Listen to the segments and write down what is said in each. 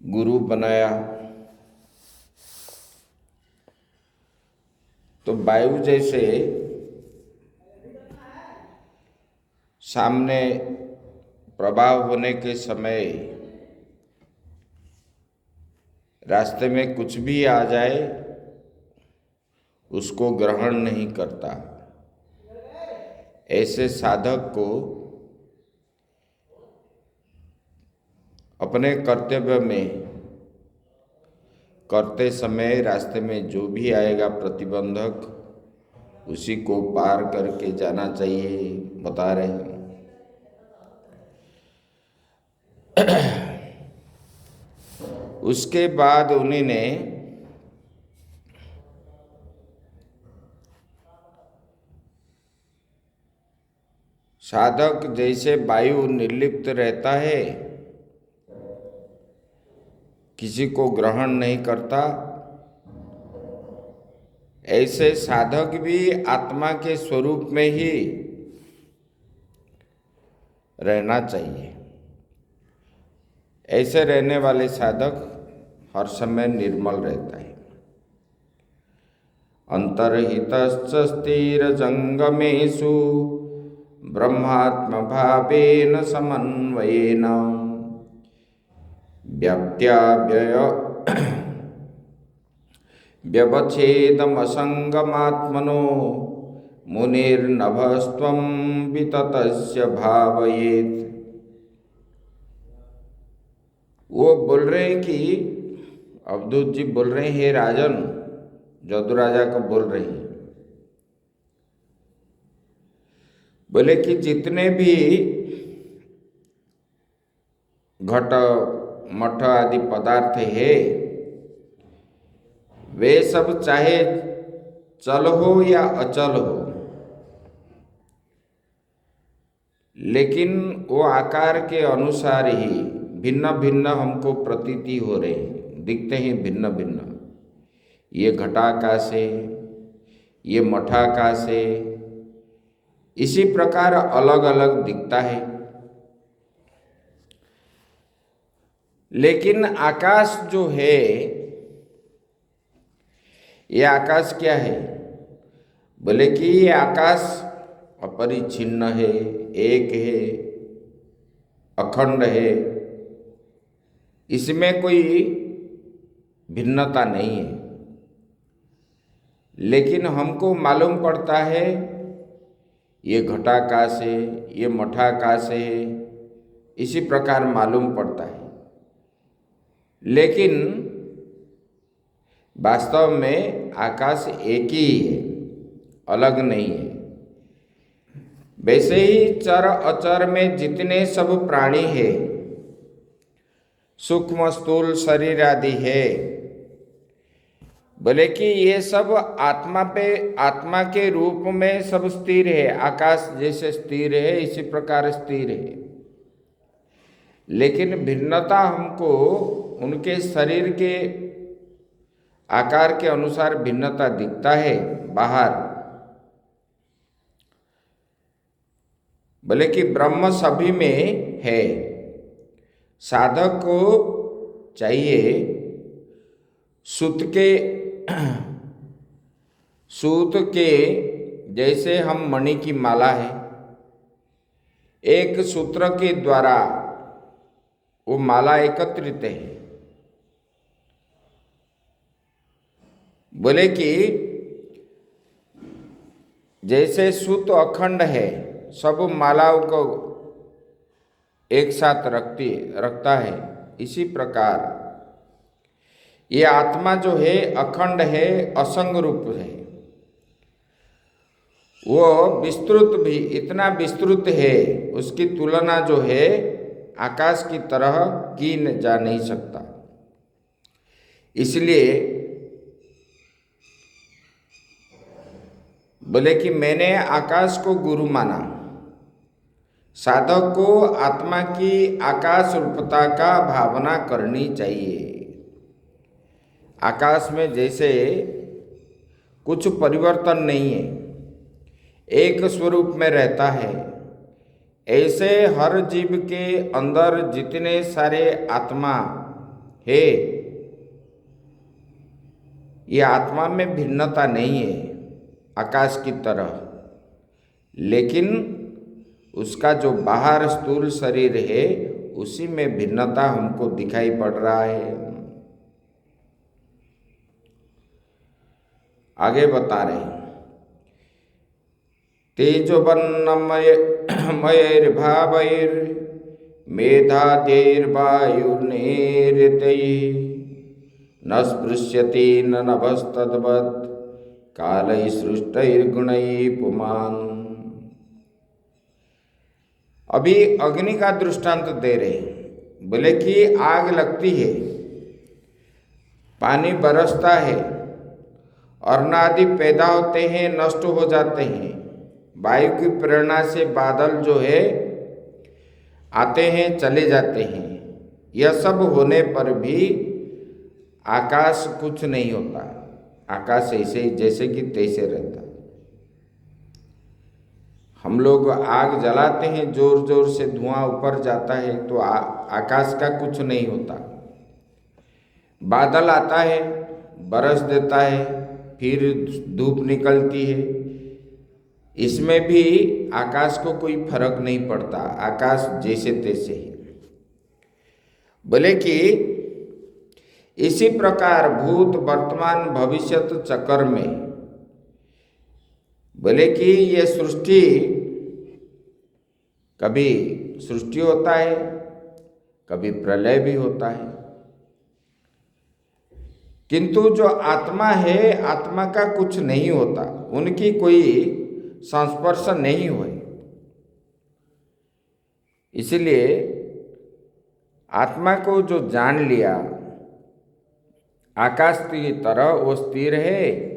गुरु बनाया तो वायु जैसे सामने प्रभाव होने के समय रास्ते में कुछ भी आ जाए उसको ग्रहण नहीं करता। ऐसे साधक को अपने कर्तव्य में करते समय रास्ते में जो भी आएगा प्रतिबंधक उसी को पार करके जाना चाहिए, बता रहे हैं। उसके बाद उन्होंने साधक जैसे वायु निर्लिप्त रहता है, किसी को ग्रहण नहीं करता, ऐसे साधक भी आत्मा के स्वरूप में ही रहना चाहिए। ऐसे रहने वाले साधक हर समय निर्मल रहता है। अंतर्हितश्च स्थिरजंगमेषु ब्रह्मात्म भावेन समन्वयेन व्याप्त्याव्यय व्यवच्छेदमसंगमात्मनो मुनिर्नभस्त्वं विततस्य भावयेत्। वो बोल रहे हैं कि अवधूत जी बोल रहे हैं, हे राजन, जदु राजा को बोल रहे हैं, बोले कि जितने भी घट मठ आदि पदार्थ है वे सब चाहे चल हो या अचल हो, लेकिन वो आकार के अनुसार ही भिन्न भिन्न हमको प्रतीति हो रहे हैं, दिखते हैं भिन्न भिन्न। ये घटाकाश है, ये मठाकाश है, इसी प्रकार अलग अलग दिखता है। लेकिन आकाश जो है, ये आकाश क्या है? बोले कि ये आकाश अपरिच्छिन्न है, एक है, अखंड है, इसमें कोई भिन्नता नहीं है। लेकिन हमको मालूम पड़ता है ये घटाकाश है, ये मठाकाश है, इसी प्रकार मालूम पड़ता है। लेकिन वास्तव में आकाश एक ही है, अलग नहीं है। वैसे ही चर अचर में जितने सब प्राणी है, सूक्ष्म स्थूल शरीर आदि है, बोले कि ये सब आत्मा के रूप में सब स्थिर है। आकाश जैसे स्थिर है इसी प्रकार स्थिर है। लेकिन भिन्नता हमको उनके शरीर के आकार के अनुसार भिन्नता दिखता है बाहर। बोले कि ब्रह्म सभी में है। साधक को चाहिए सूत के जैसे हम मणि की माला है, एक सूत्र के द्वारा वो माला एकत्रित है। बोले कि जैसे सूत अखंड है, सब मालाओं को एक साथ रखता है, इसी प्रकार ये आत्मा जो है अखंड है, असंग रूप है। वो विस्तृत भी इतना विस्तृत है, उसकी तुलना जो है आकाश की तरह की जा नहीं सकता। इसलिए बोले कि मैंने आकाश को गुरु माना। साधक को आत्मा की आकाश रूपता का भावना करनी चाहिए। आकाश में जैसे कुछ परिवर्तन नहीं है, एक स्वरूप में रहता है, ऐसे हर जीव के अंदर जितने सारे आत्मा है, ये आत्मा में भिन्नता नहीं है आकाश की तरह, लेकिन उसका जो बाहर स्थूल शरीर है उसी में भिन्नता हमको दिखाई पड़ रहा है। आगे बता रहे हैं, तेजोबन्नमयैर्भावैर् मेधाद्यैर्वायुर्नेरितैः न स्पृश्यति न नभस्तद्वत् कालैः सृष्टैर्गुणैः पुमान्। अभी अग्नि का दृष्टांत दे रहे हैं। बोले कि आग लगती है, पानी बरसता है, अर्ण आदि पैदा होते हैं, नष्ट हो जाते हैं। वायु की प्रेरणा से बादल जो है आते हैं, चले जाते हैं। यह सब होने पर भी आकाश कुछ नहीं होता। आकाश ऐसे ही जैसे कि तैसे रहता है। हम लोग आग जलाते हैं, जोर जोर से धुआं ऊपर जाता है, तो आकाश का कुछ नहीं होता। बादल आता है, बरस देता है, फिर धूप निकलती है, इसमें भी आकाश को कोई फर्क नहीं पड़ता। आकाश जैसे तैसे ही। बोले कि इसी प्रकार भूत वर्तमान भविष्यत चक्र में, बोले कि ये सृष्टि, कभी सृष्टि होता है, कभी प्रलय भी होता है, किंतु जो आत्मा है, आत्मा का कुछ नहीं होता, उनकी कोई संस्पर्श नहीं हुए। इसलिए आत्मा को जो जान लिया आकाश की तरह, वो स्थिर है।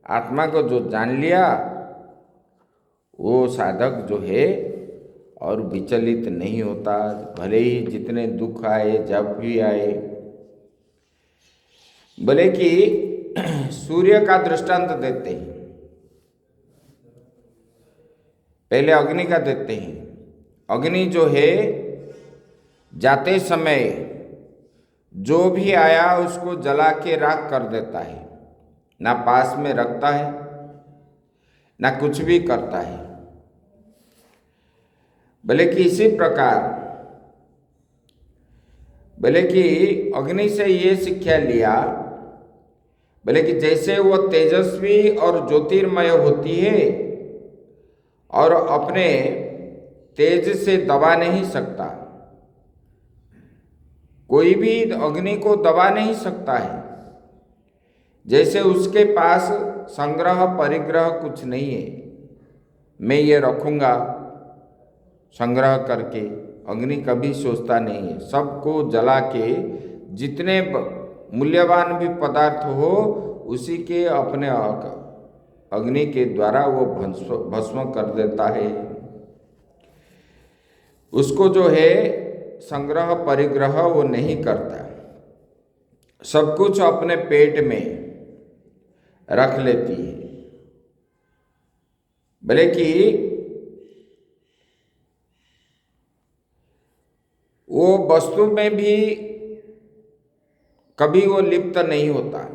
आत्मा को जो जान लिया वो साधक जो है और विचलित नहीं होता, भले ही जितने दुख आए, जब भी आए। बोले कि सूर्य का दृष्टांत देते हैं, पहले अग्नि का देते हैं। अग्नि जो है जाते समय जो भी आया उसको जला के राख कर देता है, ना पास में रखता है, ना कुछ भी करता है। बोले कि इसी प्रकार, बोले कि अग्नि से ये शिक्षा लिया, बोले कि जैसे वो तेजस्वी और ज्योतिर्मय होती है और अपने तेज से दबा नहीं सकता, कोई भी अग्नि को दबा नहीं सकता है। जैसे उसके पास संग्रह परिग्रह कुछ नहीं है, मैं ये रखूँगा संग्रह करके, अग्नि कभी सोचता नहीं है। सबको जला के जितने मूल्यवान भी पदार्थ हो उसी के अपने अग्नि के द्वारा वो भस्म कर देता है। उसको जो है संग्रह परिग्रह वो नहीं करता, सब कुछ अपने पेट में रख लेती है। भले कि वो वस्तु में भी कभी वो लिप्त नहीं होता,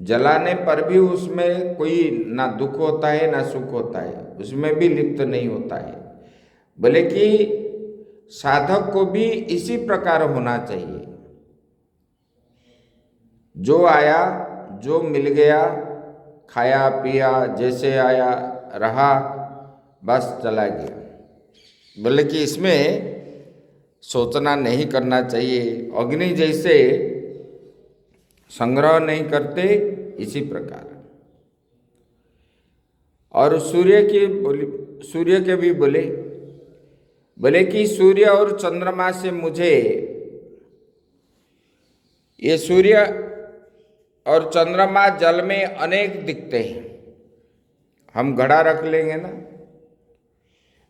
जलाने पर भी उसमें कोई ना दुख होता है ना सुख होता है, उसमें भी लिप्त नहीं होता है। भले कि साधक को भी इसी प्रकार होना चाहिए। जो आया, जो मिल गया, खाया पिया, जैसे आया रहा, बस चला गया। बोले कि इसमें सोचना नहीं करना चाहिए। अग्नि जैसे संग्रह नहीं करते, इसी प्रकार। और सूर्य के भी बोले कि सूर्य और चंद्रमा से मुझे, ये सूर्य और चंद्रमा जल में अनेक दिखते हैं। हम घड़ा रख लेंगे ना,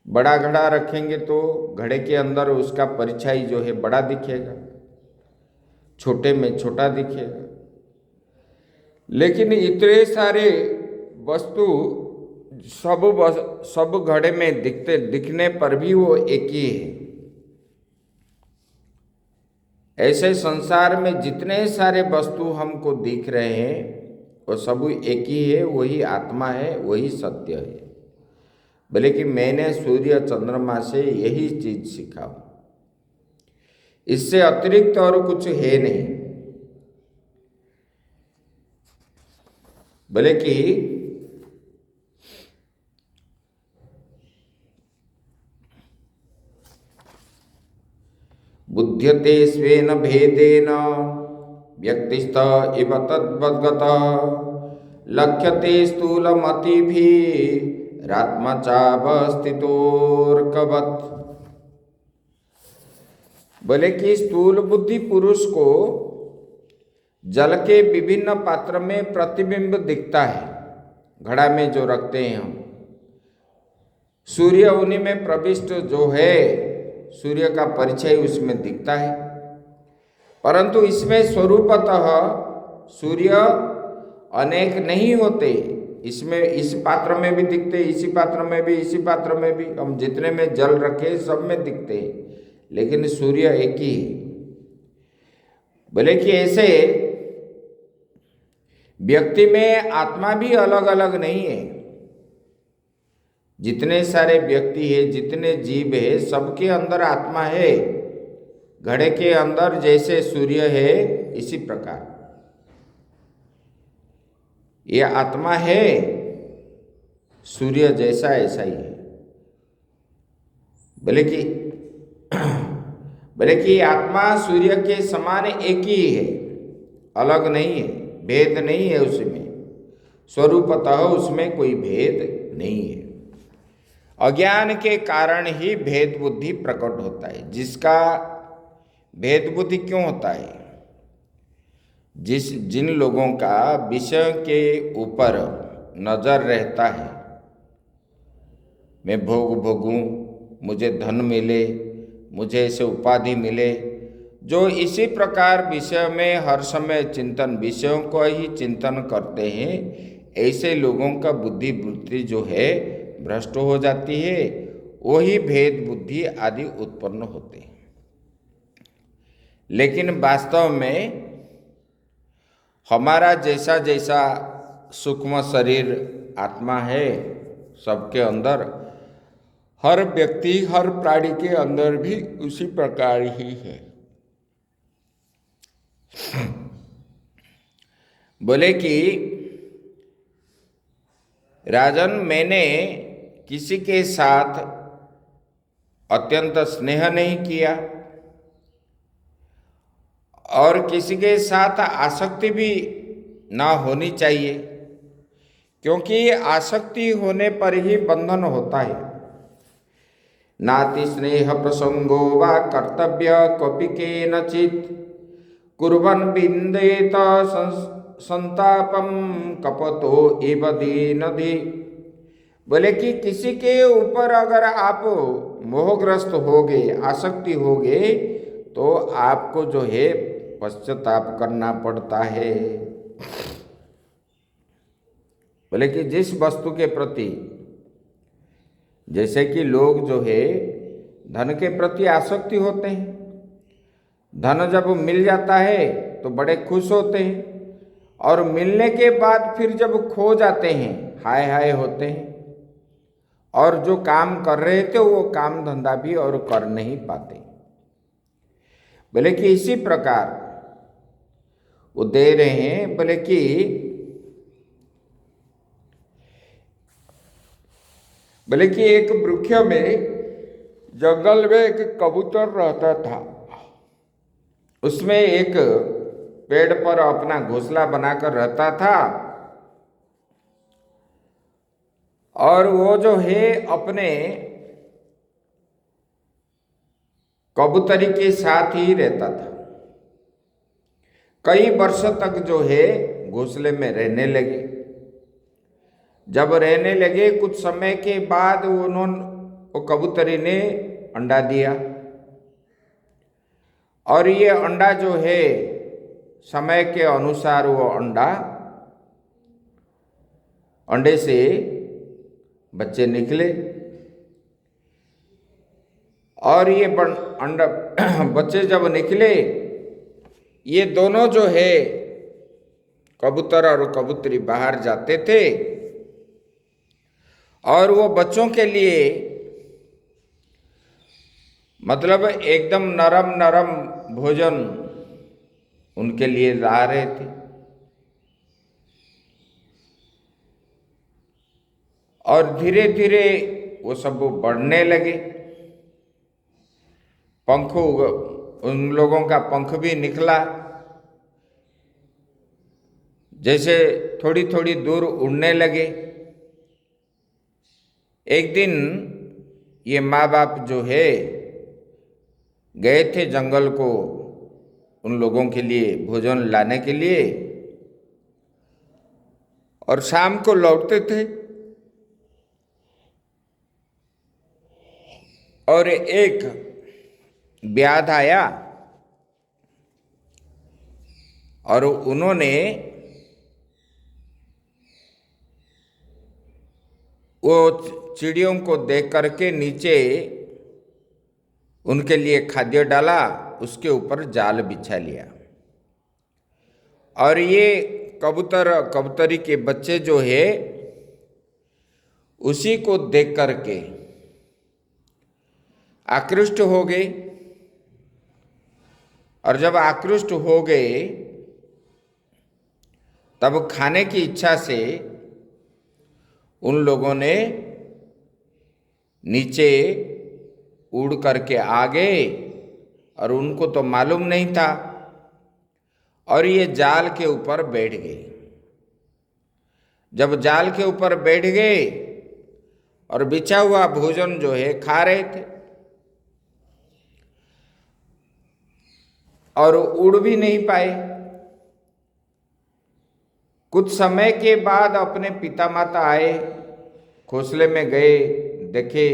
बड़ा घड़ा रखेंगे तो घड़े के अंदर उसका परिछाई जो है बड़ा दिखेगा, छोटे में छोटा दिखेगा। लेकिन इतने सारे वस्तु सब घड़े में दिखने पर भी वो एक ही है। ऐसे संसार में जितने सारे वस्तु हमको दिख रहे हैं वो सब एक ही है, वही आत्मा है, वही सत्य है। बोले कि मैंने सूर्य चंद्रमा से यही चीज सीखा हूं, इससे अतिरिक्त और कुछ है नहीं। बोले कि बुध्यते स्वेन भेदेन व्यक्तिस्थ इव तद्वद्गत लक्ष्यते स्थूलमतिभिरात्मचावस्थितोर्कवत्। बोले कि स्थूल बुद्धि पुरुष को जल के विभिन्न पात्र में प्रतिबिंब दिखता है, घड़ा में जो रखते हैं हम, सूर्य उन्हीं में प्रविष्ट जो है, सूर्य का परिचय उसमें दिखता है, परंतु इसमें स्वरूपतः सूर्य अनेक नहीं होते। इसमें इस पात्र में भी दिखते, इसी पात्र में भी, इसी पात्र में भी, हम जितने में जल रखे सब में दिखते हैं, लेकिन सूर्य एक ही है। बोले कि ऐसे व्यक्ति में आत्मा भी अलग अलग नहीं है। जितने सारे व्यक्ति है, जितने जीव है, सबके अंदर आत्मा है। घड़े के अंदर जैसे सूर्य है इसी प्रकार ये आत्मा है, सूर्य जैसा ऐसा ही है। बोले कि आत्मा सूर्य के समान एक ही है, अलग नहीं है, भेद नहीं है उसमें, स्वरूपतः उसमें कोई भेद नहीं है। अज्ञान के कारण ही भेद बुद्धि प्रकट होता है। जिसका भेद बुद्धि क्यों होता है? जिन लोगों का विषय के ऊपर नजर रहता है, मैं भोग भोगूं, मुझे धन मिले, मुझे ऐसे उपाधि मिले, जो इसी प्रकार विषय में हर समय चिंतन, विषयों को ही चिंतन करते हैं, ऐसे लोगों का बुद्धि वृत्ति जो है भ्रष्ट हो जाती है। वही भेद बुद्धि आदि उत्पन्न होते हैं। लेकिन वास्तव में हमारा जैसा जैसा सूक्ष्म शरीर आत्मा है सबके अंदर, हर व्यक्ति हर प्राणी के अंदर भी उसी प्रकार ही है। बोले कि राजन, मैंने किसी के साथ अत्यंत स्नेह नहीं किया और किसी के साथ आसक्ति भी ना होनी चाहिए, क्योंकि आसक्ति होने पर ही बंधन होता है। नाति स्नेह प्रसंगो वा कर्तव्य क्वपि केनचित् कुर्वन् विन्देत संतापम कपतो एव दीनधि। बोले कि किसी के ऊपर अगर आप मोहग्रस्त होगे, आसक्ति होगे, तो आपको जो है पश्चाताप करना पड़ता है। बोले कि जिस वस्तु के प्रति, जैसे कि लोग जो है धन के प्रति आसक्ति होते हैं, धन जब मिल जाता है तो बड़े खुश होते हैं, और मिलने के बाद फिर जब खो जाते हैं हाय हाय होते हैं, और जो काम कर रहे थे वो काम धंधा भी और कर नहीं पाते। बोले कि इसी प्रकार वो दे रहे हैं। बोले कि एक वृक्ष में, जंगल में एक कबूतर रहता था। उसमें एक पेड़ पर अपना घोंसला बनाकर रहता था, और वो जो है अपने कबूतरी के साथ ही रहता था। कई वर्ष तक जो है घोंसले में रहने लगे। जब रहने लगे कुछ समय के बाद वो कबूतरी ने अंडा दिया, और ये अंडा जो है समय के अनुसार वो अंडे से बच्चे निकले, और ये बच्चे जब निकले ये दोनों जो है कबूतर और कबूतरी बाहर जाते थे और वो बच्चों के लिए मतलब एकदम नरम नरम भोजन उनके लिए ला रहे थे। और धीरे धीरे वो सब बढ़ने लगे। उन लोगों का पंख भी निकला, जैसे थोड़ी थोड़ी दूर उड़ने लगे। एक दिन ये माँ बाप जो है गए थे जंगल को उन लोगों के लिए भोजन लाने के लिए, और शाम को लौटते थे और एक व्याध आया और उन्होंने वो चिड़ियों को देख करके नीचे उनके लिए खाद्य डाला, उसके ऊपर जाल बिछा लिया। और ये कबूतरी के बच्चे जो है उसी को देख करके आकृष्ट हो गए। और जब आकृष्ट हो गए तब खाने की इच्छा से उन लोगों ने नीचे उड़ करके आ गए और उनको तो मालूम नहीं था और ये जाल के ऊपर बैठ गए। जब जाल के ऊपर बैठ गए और बिछा हुआ भोजन जो है खा रहे थे और उड़ भी नहीं पाए। कुछ समय के बाद अपने पिता माता आए, घोंसले में गए, देखे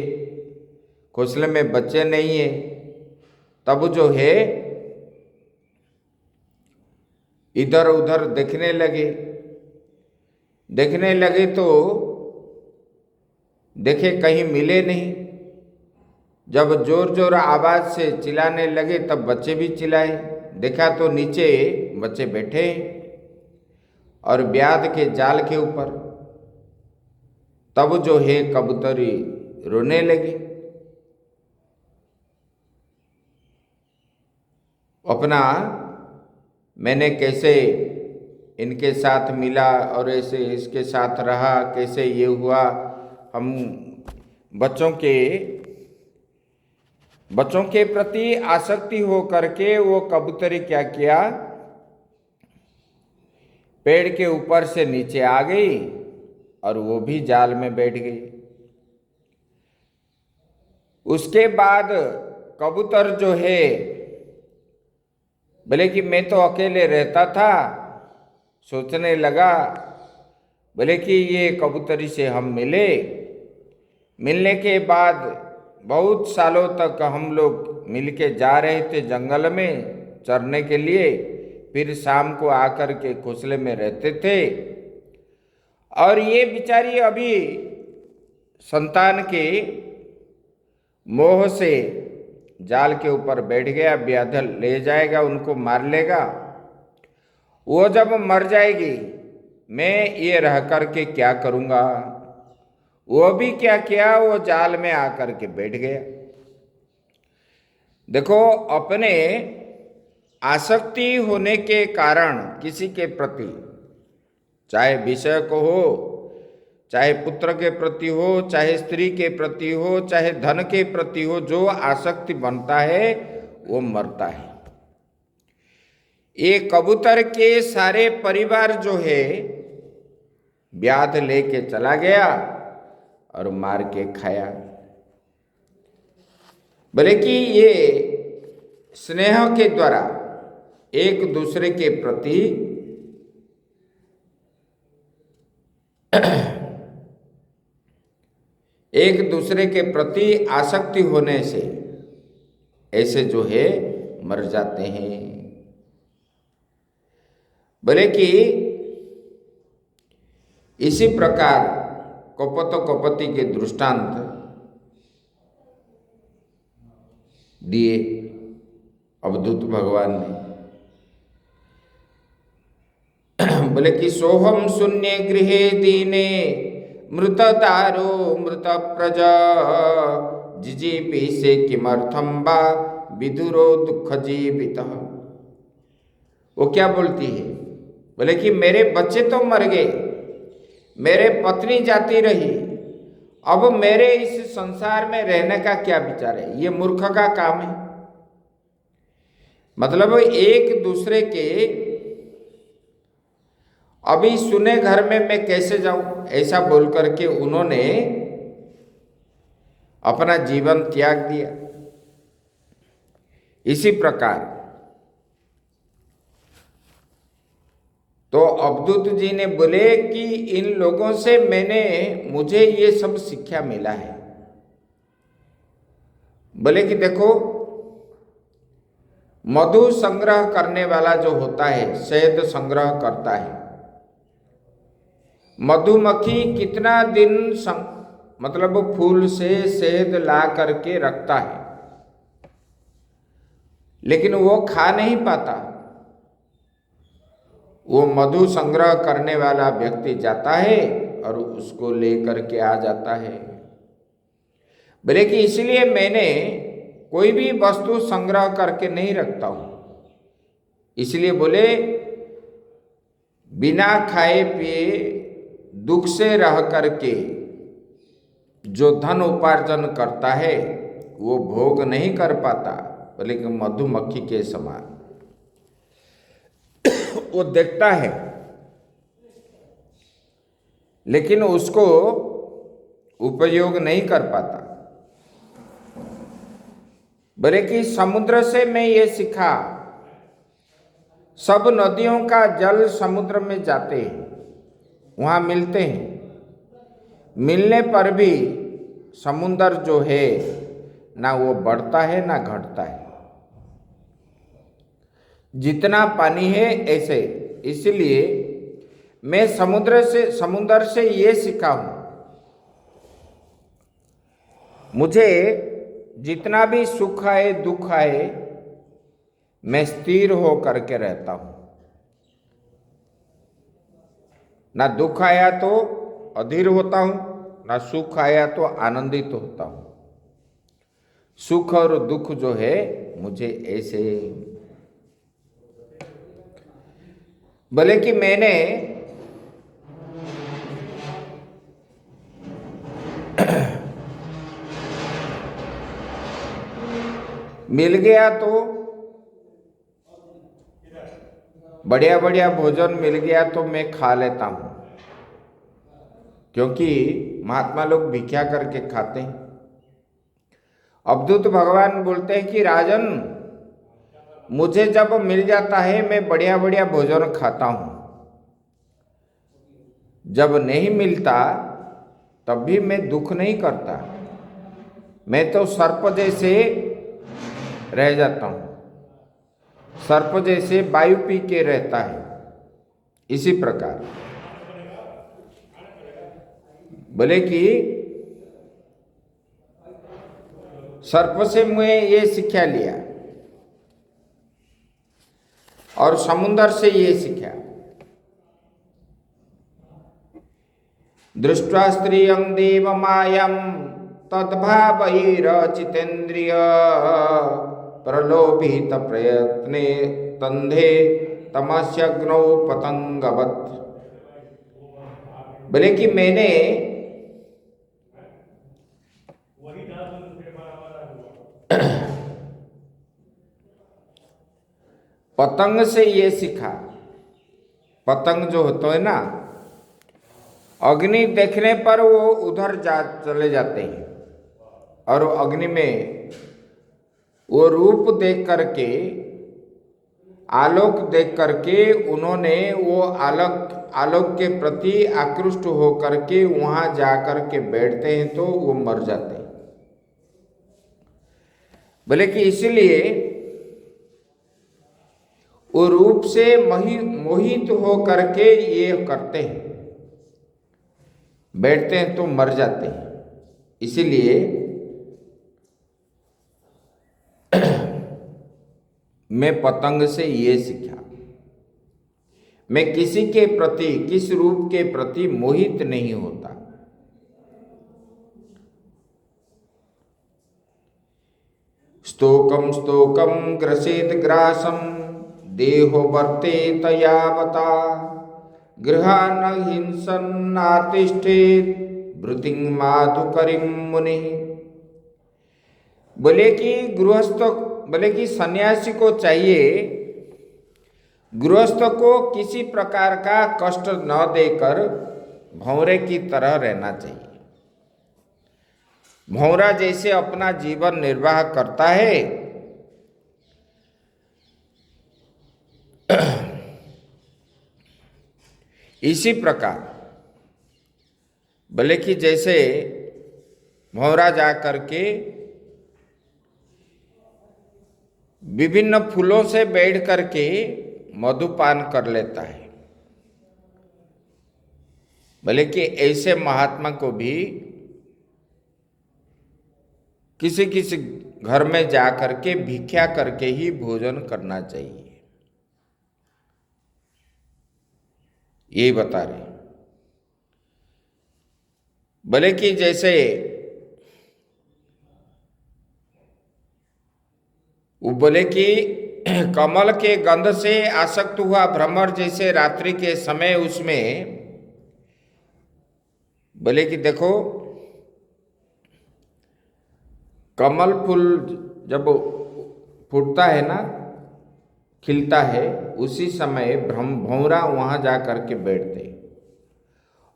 घोंसले में बच्चे नहीं है। तब जो है इधर उधर देखने लगे तो देखे कहीं मिले नहीं। जब जोर जोर आवाज से चिल्लाने लगे तब बच्चे भी चिल्लाए। देखा तो नीचे बच्चे बैठे और व्याध के जाल के ऊपर। तब जो है कबूतरी रोने लगी। अपना मैंने कैसे इनके साथ मिला और ऐसे इसके साथ रहा, कैसे ये हुआ। हम बच्चों के प्रति आसक्ति हो करके वो कबूतरी क्या किया, पेड़ के ऊपर से नीचे आ गई और वो भी जाल में बैठ गई। उसके बाद कबूतर जो है बोले कि मैं तो अकेले रहता था, सोचने लगा बोले कि ये कबूतरी से हम मिलने के बाद बहुत सालों तक हम लोग मिलके जा रहे थे जंगल में चरने के लिए। फिर शाम को आकर के घोंसले में रहते थे और ये बेचारी अभी संतान के मोह से जाल के ऊपर बैठ गया। व्याध ले जाएगा, उनको मार लेगा। वो जब मर जाएगी मैं ये रह करके क्या करूँगा। वो भी क्या किया, वो जाल में आकर के बैठ गया। देखो, अपने आसक्ति होने के कारण किसी के प्रति, चाहे विषय को हो, चाहे पुत्र के प्रति हो, चाहे स्त्री के प्रति हो, चाहे धन के प्रति हो, जो आसक्ति बनता है वो मरता है। ये कबूतर के सारे परिवार जो है व्याध लेके चला गया और मार के खाया। बोले कि ये स्नेह के द्वारा एक दूसरे के प्रति आसक्ति होने से ऐसे जो है मर जाते हैं। बोले कि इसी प्रकार कपत कपति के दृष्टांत दिए अवधूत भगवान ने। बोले कि सोहम शून्य गृहे दीने मृत दारो मृत प्रज जिजीपि से किमर्थम बा विदुरो दुख जीवित। वो क्या बोलती है? बोले कि मेरे बच्चे तो मर गए, मेरे पत्नी जाती रही, अब मेरे इस संसार में रहने का क्या विचार है? ये मूर्ख का काम है। मतलब एक दूसरे के अभी सुने घर में मैं कैसे जाऊं, ऐसा बोल करके उन्होंने अपना जीवन त्याग दिया। इसी प्रकार तो अवधूत जी ने बोले कि इन लोगों से मुझे ये सब शिक्षा मिला है। बोले कि देखो, मधु संग्रह करने वाला जो होता है, शहद संग्रह करता है, मधुमक्खी कितना दिन मतलब फूल से शहद ला करके रखता है, लेकिन वो खा नहीं पाता। वो मधु संग्रह करने वाला व्यक्ति जाता है और उसको लेकर के आ जाता है। बोले कि इसलिए मैंने कोई भी वस्तु संग्रह करके नहीं रखता हूं। इसलिए बोले बिना खाए पिए दुख से रह करके जो धन उपार्जन करता है वो भोग नहीं कर पाता। बोले कि मधुमक्खी के समान वो देखता है लेकिन उसको उपयोग नहीं कर पाता। बोले कि समुद्र से मैं ये सीखा, सब नदियों का जल समुद्र में जाते हैं, वहां मिलते हैं, मिलने पर भी समुद्र जो है ना वो बढ़ता है ना घटता है, जितना पानी है ऐसे। इसलिए मैं समुद्र से ये सीखा हूं, मुझे जितना भी सुख आए दुख आए मैं स्थिर हो करके रहता हूं। ना दुख आया तो अधीर होता हूं, ना सुख आया तो आनंदित होता हूं। सुख और दुख जो है मुझे ऐसे। बोले कि मैंने मिल गया तो बढ़िया बढ़िया भोजन मिल गया तो मैं खा लेता हूं, क्योंकि महात्मा लोग भिक्षा करके खाते हैं। अवधूत भगवान बोलते हैं कि राजन, मुझे जब मिल जाता है मैं बढ़िया बढ़िया भोजन खाता हूं, जब नहीं मिलता तब भी मैं दुख नहीं करता। मैं तो सर्प जैसे रह जाता हूं, सर्प जैसे वायु पी के रहता है। इसी प्रकार बोले कि सर्प से मैं ये शिक्षा लिया और समुद्र से ये सीखा। दृष्ट्वा स्त्रियं देवमायं तद्भावैरचितेन्द्रिय प्रलोभित प्रयत्ने तंधे तमस्यग्नौ पतंगवत्। बोले कि मैंने पतंग से ये सीखा। पतंग जो होता है ना, अग्नि देखने पर वो उधर चले जाते हैं और अग्नि में वो रूप देख करके, आलोक देख करके उन्होंने वो आलोक के प्रति आकृष्ट हो करके वहां जाकर के बैठते हैं तो वो मर जाते हैं। बोले कि इसलिए वो रूप से मोहित हो करके ये करते हैं, बैठते हैं तो मर जाते हैं। इसीलिए मैं पतंग से ये सीखा। मैं किसी के प्रति, किस रूप के प्रति मोहित नहीं होता। स्तोकम स्तोकम ग्रसेत ग्रासम देहो वर्तेत यावता गृहान हिंसन्नातिष्ठेत भृतिं माधुकरीं मुनि। बोले कि सन्यासी को चाहिए गृहस्थ को किसी प्रकार का कष्ट न देकर भंवरे की तरह रहना चाहिए। भंवरा जैसे अपना जीवन निर्वाह करता है, इसी प्रकार भले कि जैसे भंवरा जा करके विभिन्न फूलों से बैठ करके मधुपान कर लेता है, भले कि ऐसे महात्मा को भी किसी किसी घर में जा करके भिक्षा करके ही भोजन करना चाहिए। यही बता रहे। भले कि जैसे वो बोले कि कमल के गंध से आसक्त हुआ भ्रमर जैसे रात्रि के समय उसमें बोले कि देखो कमल फूल जब फूटता है ना, खिलता है, उसी समय भंवरा वहाँ जा करके बैठते।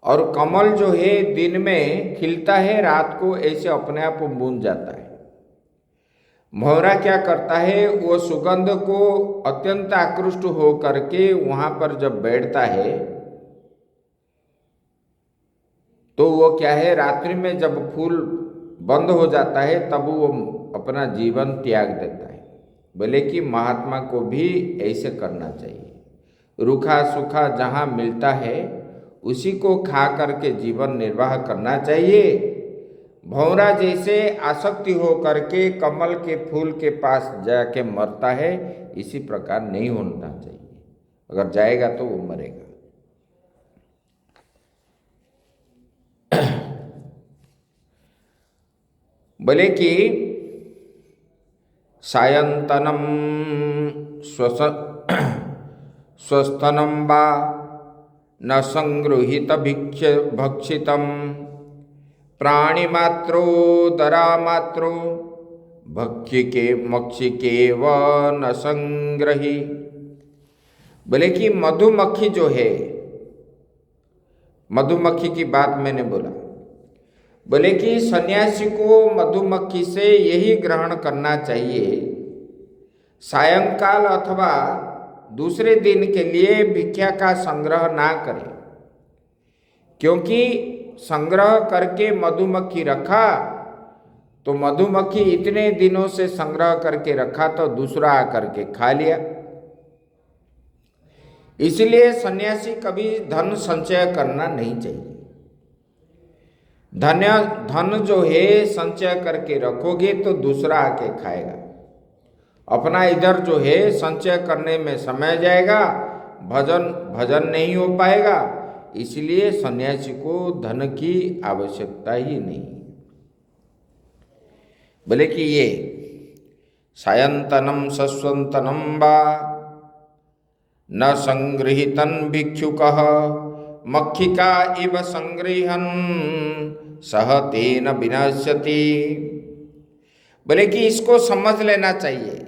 और कमल जो है दिन में खिलता है, रात को ऐसे अपने आप मुंज जाता है। भंवरा क्या करता है, वो सुगंध को अत्यंत आकृष्ट हो करके वहाँ पर जब बैठता है तो वो क्या है, रात्रि में जब फूल बंद हो जाता है तब वो अपना जीवन त्याग देता है। बोले कि महात्मा को भी ऐसे करना चाहिए। रूखा सूखा जहाँ मिलता है उसी को खा करके जीवन निर्वाह करना चाहिए। भंवरा जैसे आसक्ति हो करके कमल के फूल के पास जाके मरता है, इसी प्रकार नहीं होना चाहिए। अगर जाएगा तो वो मरेगा। बोले कि सायंतनम स्वस्थनम वा न संगृहीत भक्षितम प्राणिमात्रो दरामात्रो भक्ष्य के मक्षी के व न संग्रही। बोले कि मधुमक्खी जो है, मधुमक्खी की बात मैंने बोला। बोले कि सन्यासी को मधुमक्खी से यही ग्रहण करना चाहिए, सायंकाल अथवा दूसरे दिन के लिए भिक्षा का संग्रह ना करें, क्योंकि संग्रह करके मधुमक्खी रखा तो मधुमक्खी इतने दिनों से संग्रह करके रखा तो दूसरा आकर के खा लिया। इसलिए सन्यासी कभी धन संचय करना नहीं चाहिए। धन जो है संचय करके रखोगे तो दूसरा आके खाएगा। अपना इधर जो है संचय करने में समय जाएगा, भजन नहीं हो पाएगा। इसलिए सन्यासी को धन की आवश्यकता ही नहीं। बोले कि ये सायंतनम सस्वंतनम वा न संगृहीतन भिक्षुकः मक्षिका इव संगृहन् सह तेन विनश्यति। बोले कि इसको समझ लेना चाहिए।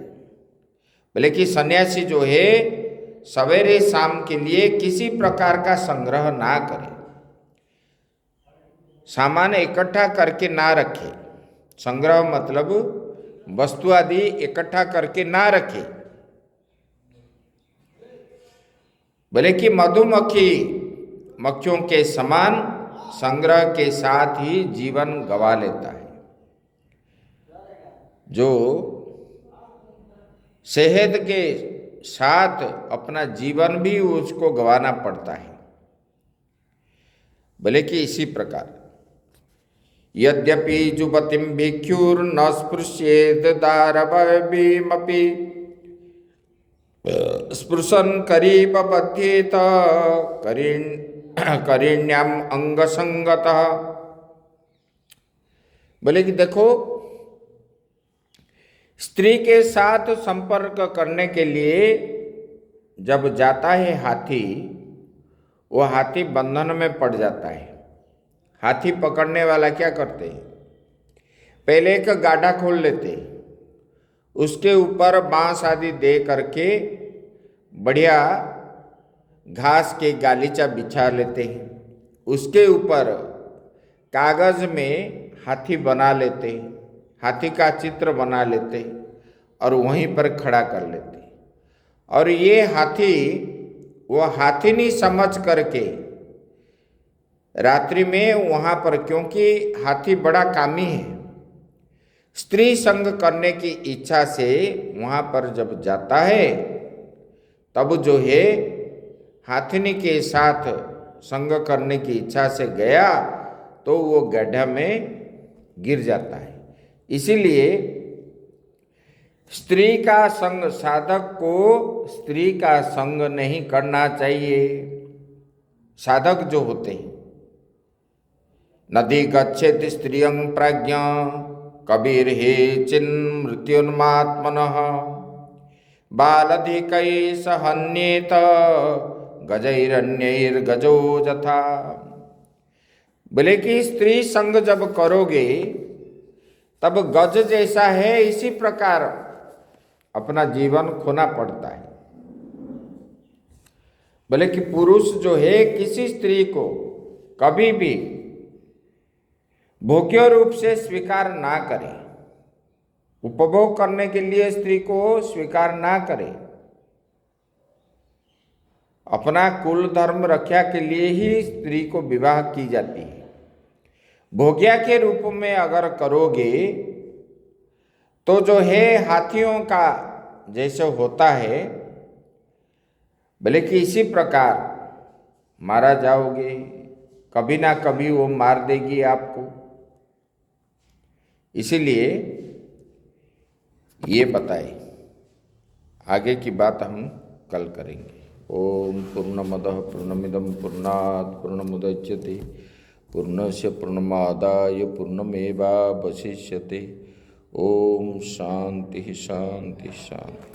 बोले कि सन्यासी जो है सवेरे शाम के लिए किसी प्रकार का संग्रह ना करे, सामान इकट्ठा करके ना रखे। संग्रह मतलब वस्तु आदि इकट्ठा करके ना रखे। बोले कि मक्खियों के समान संग्रह के साथ ही जीवन गवा लेता है। जो शहद के साथ अपना जीवन भी उसको गंवाना पड़ता है। बोले कि इसी प्रकार यद्यपि जुबतिम भिक्षुर्न स्पृश्येत दारवयमपि स्पृशन करीपपथ्येत करीण्याम अंग संगत। बोले कि देखो, स्त्री के साथ संपर्क करने के लिए जब जाता है हाथी, वो हाथी बंधन में पड़ जाता है। हाथी पकड़ने वाला क्या करते हैं, पहले एक गाढ़ा खोल लेते हैं, उसके ऊपर बांस आदि दे करके बढ़िया घास के गालीचा बिछा लेते हैं, उसके ऊपर कागज में हाथी बना लेते हैं, हाथी का चित्र बना लेते हैं और वहीं पर खड़ा कर लेते हैं। और ये हाथी वो हाथी नहीं समझ करके रात्रि में वहाँ पर, क्योंकि हाथी बड़ा कामी है, स्त्री संग करने की इच्छा से वहाँ पर जब जाता है तब जो है हाथिनी के साथ संग करने की इच्छा से गया तो वो गड्ढा में गिर जाता है। इसीलिए स्त्री का संग, साधक को स्त्री का संग नहीं करना चाहिए। साधक जो होते हैं, नदी गच्छेत स्त्रियं प्रज्ञा कबीर हे चिन् मृत्युन्मात्मनः बालधिकै सहन्येत गजैरन्यैर्गजो जथा। बोले कि स्त्री संग जब करोगे तब गज जैसा है, इसी प्रकार अपना जीवन खोना पड़ता है। बोले कि पुरुष जो है किसी स्त्री को कभी भी भोग्य रूप से स्वीकार ना करे, उपभोग करने के लिए स्त्री को स्वीकार ना करे, अपना कुल धर्म रक्षा के लिए ही स्त्री को विवाह की जाती है। भोग्या के रूप में अगर करोगे तो जो है हाथियों का जैसे होता है, भले कि इसी प्रकार मारा जाओगे, कभी ना कभी वो मार देगी आपको। इसीलिए ये बताए, आगे की बात हम कल करेंगे। ओम पूर्णमदः पूर्णमिदं पूर्णात् पूर्णमुदच्यते पूर्णस्य पूर्णमादाय पूर्णमेवावशिष्यते। ओम शांति शांति शांति।